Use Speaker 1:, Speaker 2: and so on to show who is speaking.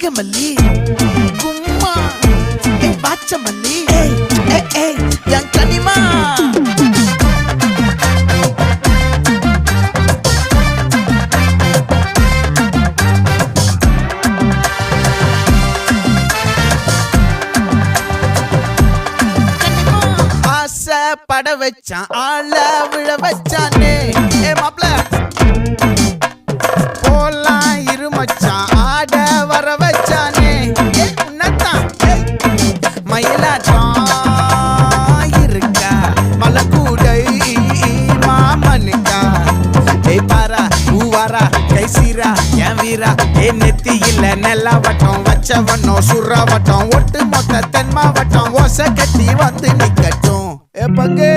Speaker 1: நாகமல்லி கும்மா பாச்சமல்லி என் கனிமா பட வச்சான் ஆள விழ வச்சானே மாப்ள போலாம் இருமச்சான் ஆட வர வச்சானே உன்னத்தான் மயிலாட்டம் இருக்கா மலக்கூடை மாமனுக்கா பாரா பூவாரா கைசீரா என் வீரா நெத்தி இல்ல நெல்லா வட்டம் வச்சவனும் சுறா வட்டம் ஒட்டு மொத்த தென் மாவட்டம் ஓசை கட்டி வந்து நிக்கட்டும் பங்கே